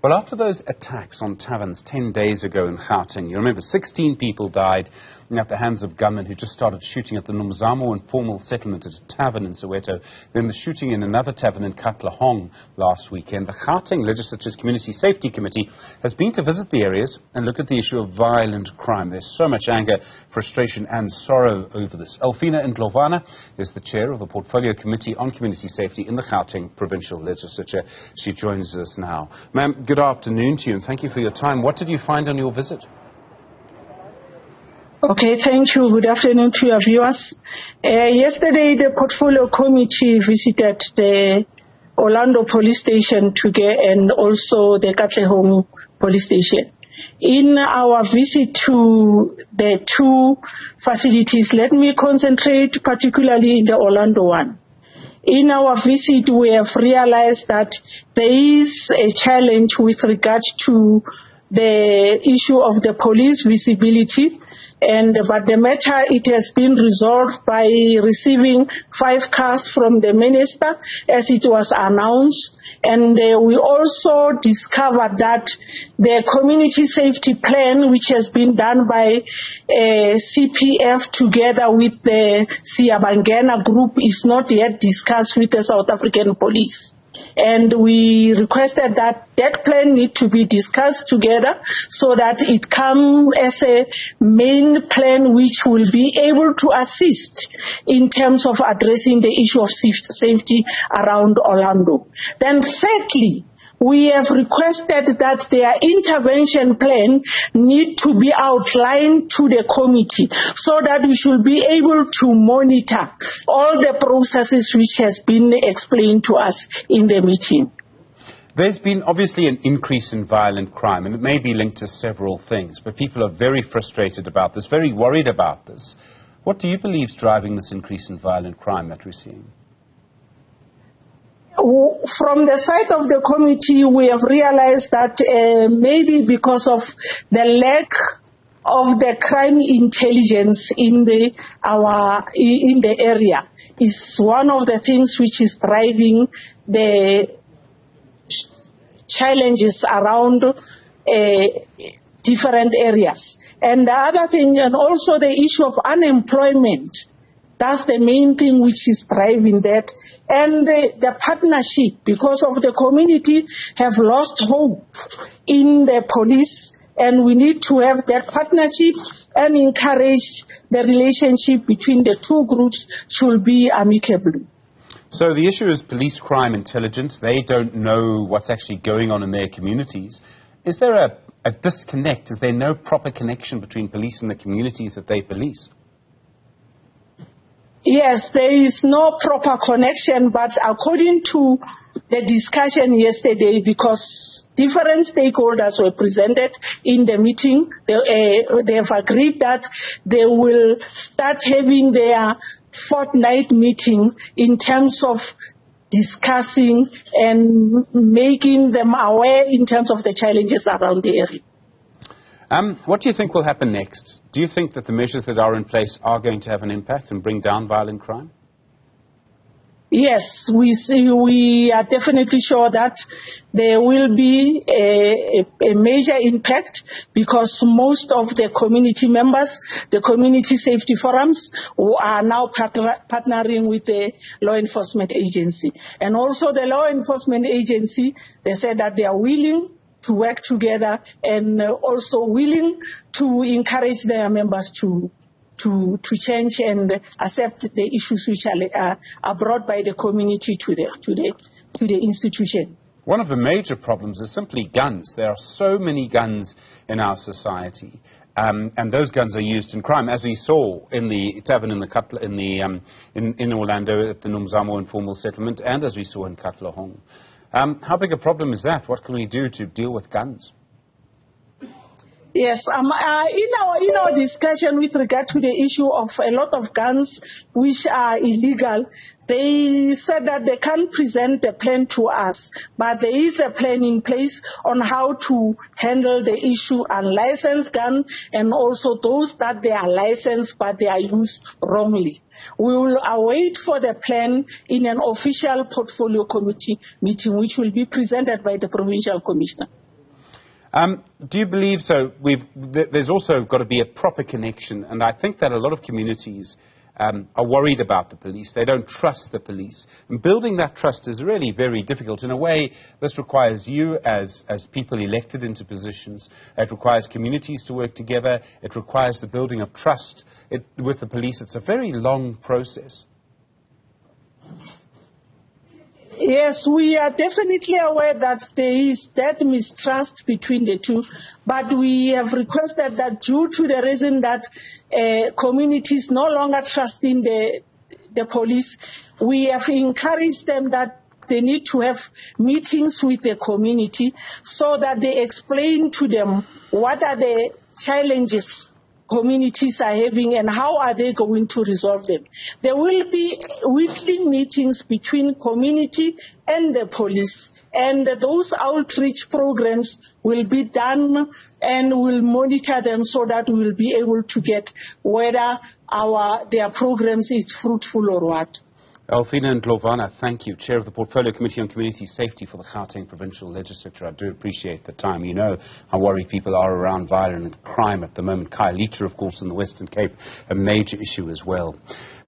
Well, after those attacks on taverns 10 days ago in Gauteng, you remember 16 people died at the hands of gunmen who just started shooting at the Nomamzo informal settlement at a tavern in Soweto, then the shooting in another tavern in Katlehong last weekend. The Gauteng Legislature's Community Safety Committee has been to visit the areas and look at the issue of violent crime. There's so much anger, frustration and sorrow over this. Alphina Ndlovana is the chair of the Portfolio Committee on Community Safety in the Gauteng Provincial Legislature. She joins us now. Ma'am, good afternoon to you and thank you for your time. What did you find on your visit? Okay, thank you. Good afternoon to your viewers. Yesterday, the Portfolio Committee visited the Orlando Police Station and also the Katlehong Police Station. In our visit to the two facilities, let me concentrate particularly in the Orlando one. In our visit, we have realized that there is a challenge with regard to the issue of the police visibility, but the matter, it has been resolved by receiving 5 cars from the minister as it was announced. And we also discovered that the community safety plan, which has been done by CPF together with the Siyabangena group, is not yet discussed with the South African police. And we requested that that plan need to be discussed together so that it comes as a main plan which will be able to assist in terms of addressing the issue of safety around Orlando. Then thirdly, we have requested that their intervention plan need to be outlined to the committee so that we should be able to monitor all the processes which has been explained to us in the meeting. There's been obviously an increase in violent crime, and it may be linked to several things, but people are very frustrated about this, very worried about this. What do you believe is driving this increase in violent crime that we're seeing? From the side of the committee, we have realized that maybe because of the lack of the crime intelligence in the area is one of the things which is driving the challenges around different areas. And the other thing, and also the issue of unemployment. That's the main thing which is driving that. And the partnership, because of the community have lost hope in the police, and we need to have that partnership and encourage the relationship between the two groups should be amicable. So the issue is police crime intelligence. They don't know what's actually going on in their communities. Is there a disconnect? Is there no proper connection between police and the communities that they police? Yes, there is no proper connection, but according to the discussion yesterday, because different stakeholders were presented in the meeting, they have agreed that they will start having their fortnight meeting in terms of discussing and making them aware in terms of the challenges around the area. What do you think will happen next? Do you think that the measures that are in place are going to have an impact and bring down violent crime? Yes, we are definitely sure that there will be a major impact because most of the community members, the community safety forums, who are now partnering with the law enforcement agency. And also the law enforcement agency, they said that they are willing to work together and also willing to encourage their members to change and accept the issues which are brought by the community to the institution. One of the major problems is simply guns. There are so many guns in our society, and those guns are used in crime, as we saw in the tavern in Orlando at the Nomamzo informal settlement, and as we saw in Katlehong. How big a problem is that? What can we do to deal with guns? Yes, in our discussion with regard to the issue of a lot of guns which are illegal, they said that they can't present the plan to us, but there is a plan in place on how to handle the issue unlicensed gun and also those that they are licensed but they are used wrongly. We will await for the plan in an official portfolio committee meeting which will be presented by the provincial commissioner. Do you believe so? There's also got to be a proper connection, and I think that a lot of communities are worried about the police. They don't trust the police. And building that trust is really very difficult. In a way, this requires you as people elected into positions. It requires communities to work together. It requires the building of trust with the police. It's a very long process. Yes, we are definitely aware that there is that mistrust between the two, but we have requested that due to the reason that communities no longer trust in the police, we have encouraged them that they need to have meetings with the community so that they explain to them what are the challenges communities are having and how are they going to resolve them. There will be weekly meetings between community and the police, and those outreach programs will be done and we'll monitor them so that we'll be able to get whether their programs is fruitful or what. Alphina Ndlovana, thank you, Chair of the Portfolio Committee on Community Safety for the Gauteng Provincial Legislature. I do appreciate the time. You know how worried people are around violent crime at the moment. Khayelitsha, of course, in the Western Cape, a major issue as well.